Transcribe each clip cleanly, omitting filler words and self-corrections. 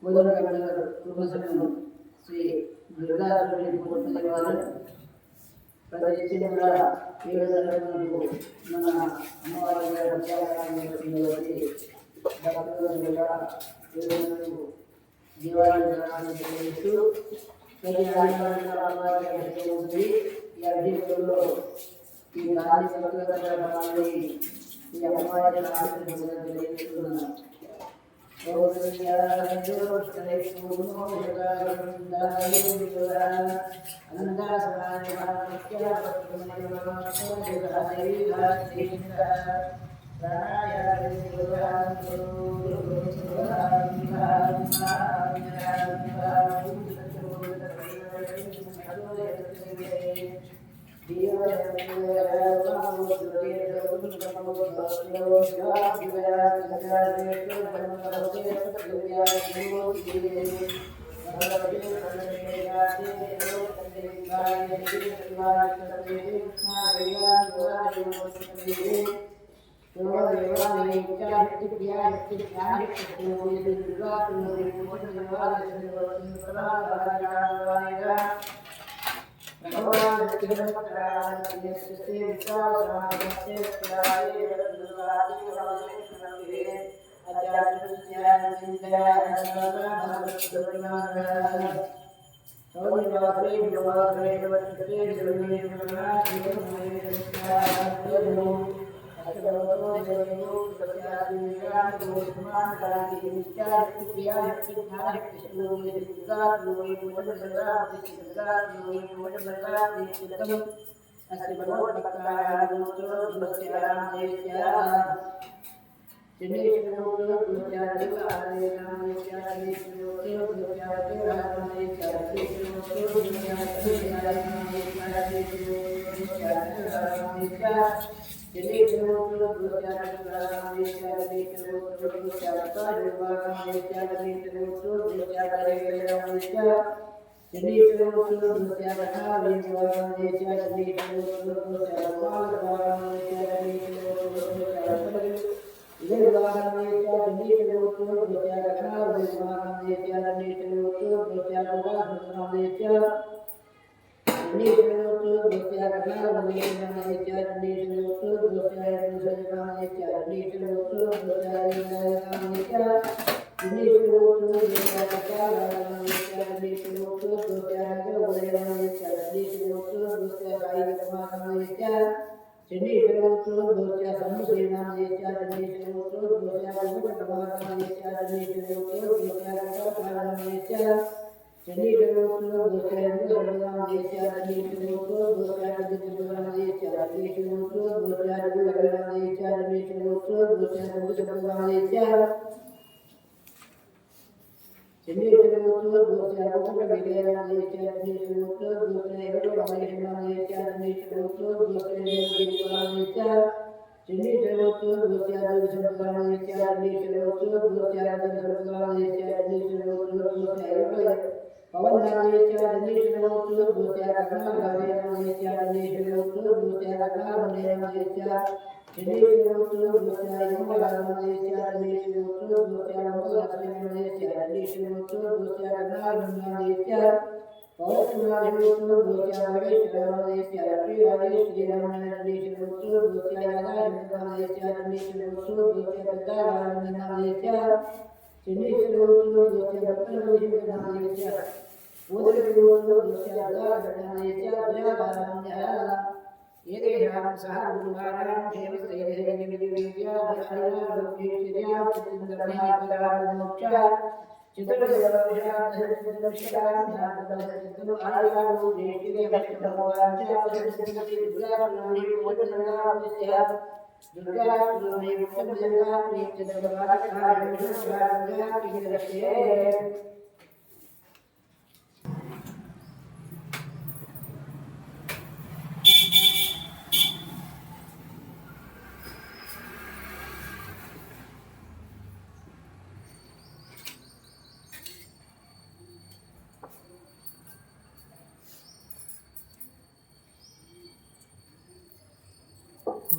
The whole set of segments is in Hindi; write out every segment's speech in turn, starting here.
మొదలగడ్డ కుటుంబం శ్రీ దుర్గా వారు ప్రతిష్ఠిత ఏడుదలకు మన అమ్మవారి జీవాలను తెలియజేస్తూ ప్రతి అమ్మవారి ఉంది. ఈ అభివృద్ధిలో ఈ గాలి ఈ అమ్మవారి తెలియజేస్తున్నాను.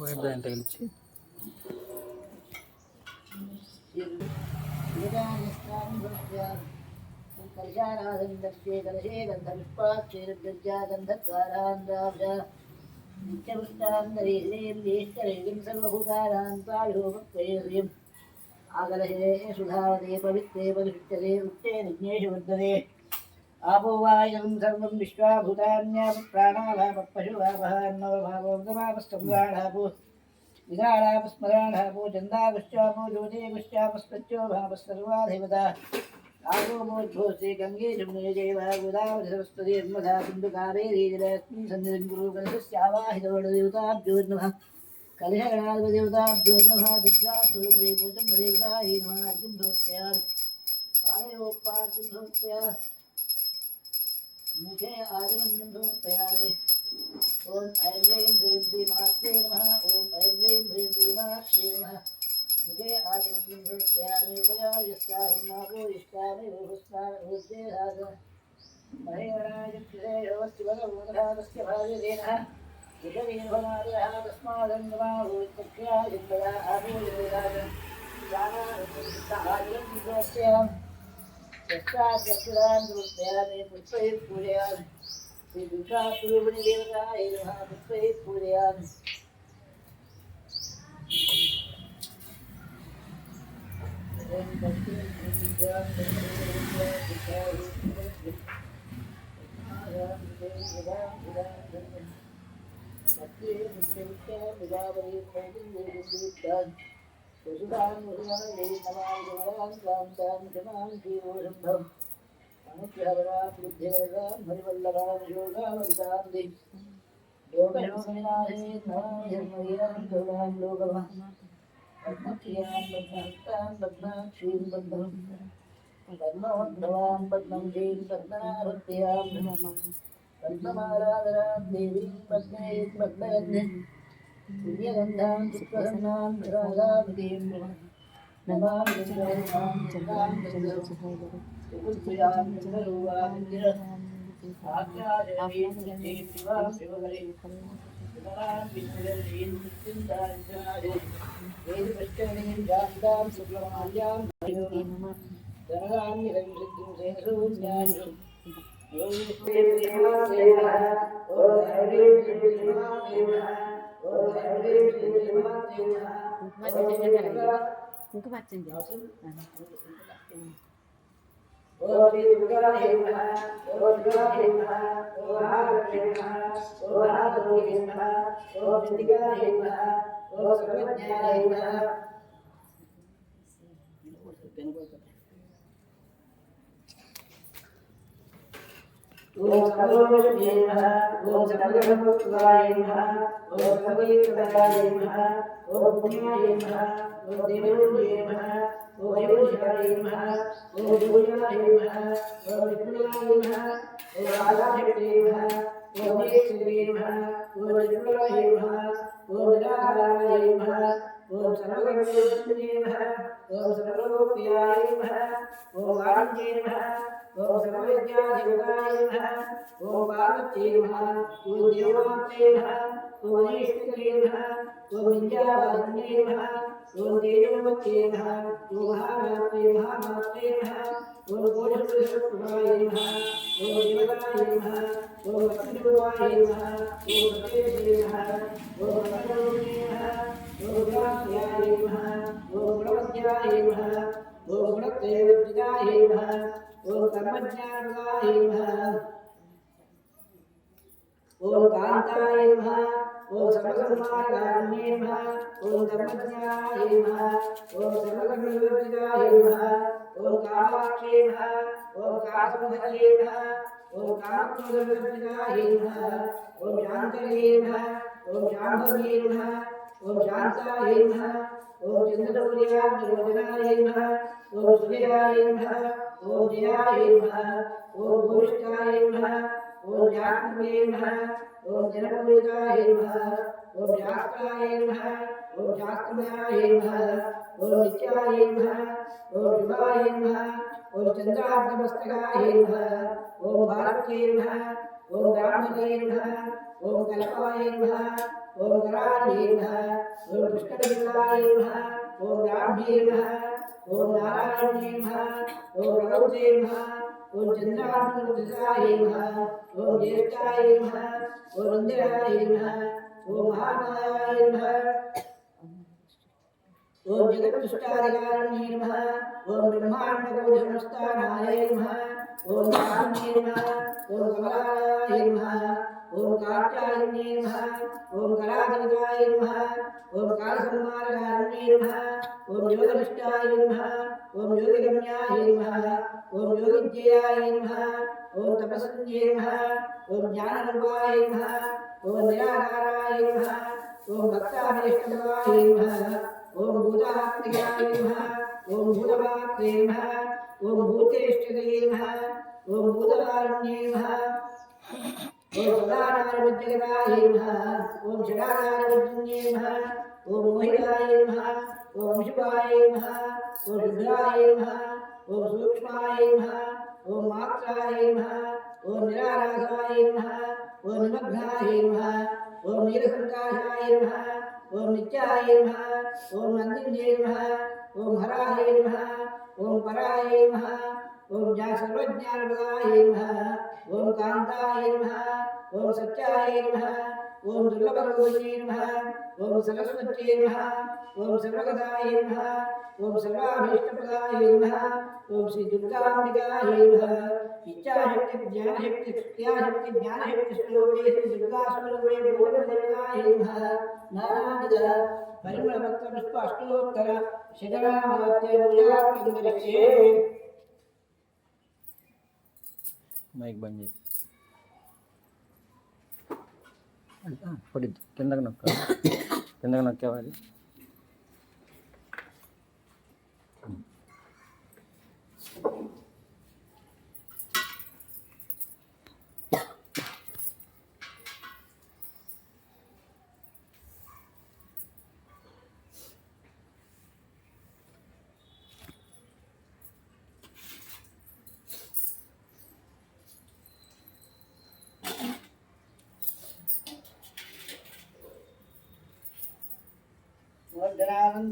వైబ్రాంట్ తగిలించి कलशाराधन्दस्ये कलशे गन्धपुष्पाक्षेरव्यज्या गन्धद्वारान्दाभ्य नित्यपुष्टान्तरीश्रीं ज्येष्ठरीं सर्वभूतानां प्रायोगक्वैर्यम् आकलशे सुधावते पवित्रे परिशुद्धते उच्चे निज्ञेषु वर्धते आपो वायुं सर्वं विश्वा भूतान्यापप्राणाभापः विराडापस्मराणापो चन्दागुश्चापो ज्योतिगुश्चापस्पत्यो भापस्सर्वाधिपता आगो मोद्भोस्ते गङ्गे जमुने जैव गोदावरी सरस्वती नर्मदा सिन्धु कावेरी जलेऽस्मिन् सन्निधिं कुरु कलशस्यावाहितवडदेवताभ्यो नमः कलशगणाधिपदेवताभ्यो नमः दिग्रास्वरूपे पूजन्मदेवतायै नमः अर्जुं समर्पयामि पादयोपार्जुं समर्पयामि मुखे आजमन्यं समर्पयामि ओम ऐं ह्रीं ह्रीं श्रीमात्रे नमः ओम ऐं ह्रीं ह्रीं श्रीमात्रे नमः मुखे आजमन्यं समर्पयामि उपयार्यस्ताहिन्नाभो यष्टामि भूस्तानभूते साधन महेवराजक्षिरेयोस्तिवरवोदधातस्य भार्यदेनः यजवीर्भमादयः तस्मादन्नमाभूत्पक्ष्याजिन्दया आभूयवेदाय प्राणानुसहायं विद्वत्स्याम् यस्याद्यक्षरान् समर्पयामि पुष्पैः पूजयामि श्रीदुर्गास्वरूपिणी देवतायै नमः पुष्पैः पूजयामि ओम सर्वोपरि नमः ओम सर्वगणपतये नमः ओम सर्वैकदाय नमः ओम पुण्याय नमः ओम देवयोगे नमः ओम योगिशाय नमः ओम योगिनाय नमः ओम विष्णुनाय नमः ओम आदिशक्ते नमः ओम महेश्वरे नमः ओम विष्णुनाय नमः ओम निराकाराय नमः ओम सर्वगणपतये नमः ओम सर्वोपयाय नमः ओम वाणिज्ये नमः ओम सर्वविद्याधिपताय नमः ओम पार्वत्यै नमः ओम देवांत्यै नमः ओम अनीश्वरे नमः ओम विद्यावादिन्यै नमः ओम तेजोमत्यै नमः ओम महामात्रे नमः ओम गोषपुरुषप्रभाय नमः ओम देवताय नमः ओम लक्ष्मीरूपाय नमः ओम सतेजये नमः ओम मनोरूपिणे नमः ओम गुणात्याय नमः ओम गुणवत्याय नमः ओम गुणत्रयविद्याय नमः ओम कर्मज्ञानाय नमः ओम कांताय नमः ओम सर्वसंसारकारिणे नमः ओम कर्मज्ञानाय नमः ओम सर्वकर्मविवर्जिताय नमः ओम कामाक्षे नमः ओम कासुभजे नमः ओम कामक्रोधविवर्जिताय नमः ओम शांतये नमः ओम शांभवे नमः ओम शांताय नमः ओम चंद्रसूर्याग्निरोचनाय नमः ओम सूर्याय नमः ओम जयाय नमः ओम भूषिताय नमः ओम जाह्नवे नमः ओम जनपूजिताय नमः ओम शास्त्राय नमः ओम शास्त्रमयाय नमः ओम नित्याय नमः ओम शुभाय नमः ओम चंद्रार्धमस्तकाय नमः ओम भारते नमः ओम ब्राह्मणे नमः ओम कल्पाय नमः ओम कराळे नमः ओम कृष्णविलाय नमः ओम ब्राह्मे नमः ओम नारायणे नमः ओम रघुते नमः ఓం చంద్రాయ నమః ఓం జ్యేష్ఠాయ నమః ఓం రుద్రాయ నమః ఓం మహాకాయ నమః ఓం జగత్తుష్టాదికారణ్యే నమః ఓం బ్రహ్మాండకోశనమస్తానాయ నమః ఓం కారుణ్యే నమః ఓం కమలాయ నమః ఓం కాత్యాయన్యే నమః ఓం కళాధనికాయ నమః ఓం కాళసంహారకారణ్యే నమః ఓం యోగనిష్టాయ నమః ఓం యోగిగమ్యాయ నమః ఓం యోగిజ్ఞేయాయ నమః ఓం తపస్సంజే నమః ఓం జ్ఞానరూపాయ నమః ఓం నిరాకారాయ నమః ఓం భక్తాభీష్టవాయ నమః ఓం భూతాత్మికాయ నమః ఓం భూతమాత్రే నమః ఓం భూతేష్ఠితయే నమః ఓం భూతకారుణ్యే నమః ఓం సదానారాయణాయ నమః ఓం షడానారాయణే నమః ఓం మోహితాయ నమః ఓం శుభాయ నమః ఓం రుద్రాయ నమః ఓం సూక్ష్మాయ నమః ఓం మాత్రాయ నమః ఓం నిరారాసాయ నమః ఓం నిమగ్నాయ నమః ఓం నీలసంకాశాయ నమః ఓం నిత్యాయ నమః ఓం నందిన్యే నమః ఓం హరాయ నమః ఓం పరాయ నమః ఓం సర్వజ్ఞానపదాయ నమః ఓం కాంతాయ నమః ఓం సత్యాయ నమః ఓం దుర్లభరూపిణే నమః ఓం సరస్వత్యే నమః ఓం సర్వగతాయ నమః ఓం సర్వాభీష్టప్రదాయ నమః ఓం శ్రీ దుర్గాంబికాయ నమః ఇచ్ఛాశక్తి జ్ఞానశక్తి క్రియాశక్తి జ్ఞానశక్తి స్వరూపే శ్రీ దుర్గాస్వరూపే భూతదేవాయ నమః నానావిధ పరిమళభక్త పుష్ప అష్టోత్తర శతనామోత్సవే మైక్ బంద్ చేసి పడిద్ది కిందకి నొక్కేవాలి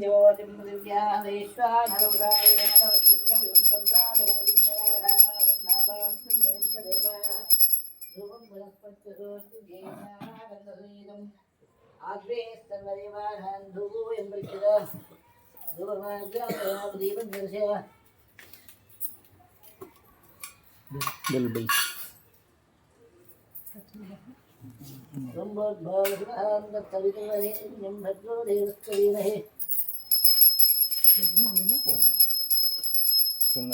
జ్యోతిం దివ్యాదేశ్వాయ నరవరాయ నరవద్భుతం సంప్రాయ నరవిందరాయ రూపం పునఃపత్యోస్తు జ్ఞానాగంధీతం ఆగ్రే సర్వదేవానాం ధూయం ప్రచద ధూపమాగ్రహ దీపం దర్శయ బిల్ బై భద్రో దేవస్తరీమహే కింద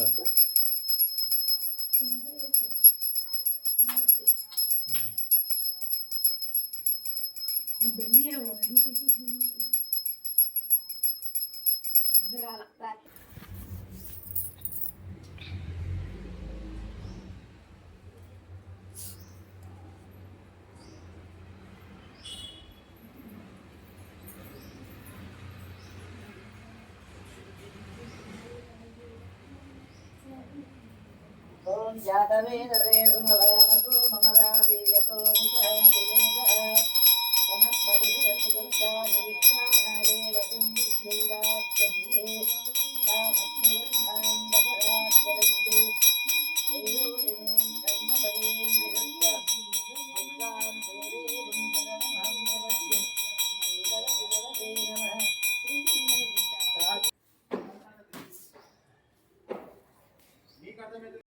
ఓం జాతవేదరే సుమభామసు మమ రాజీయతో నిచాదివేదః సమపరిషదతి దుర్గాని విష్ణానాదేవ దుందుర్గాత్యే తామస్మివన్నాం దపరాజ్జలంతే ఏయోజనేం కర్మపదేం విరుద్ధ విద్వాం దేవేవం శరణమహం ప్రపద్యే శివశివదే నమః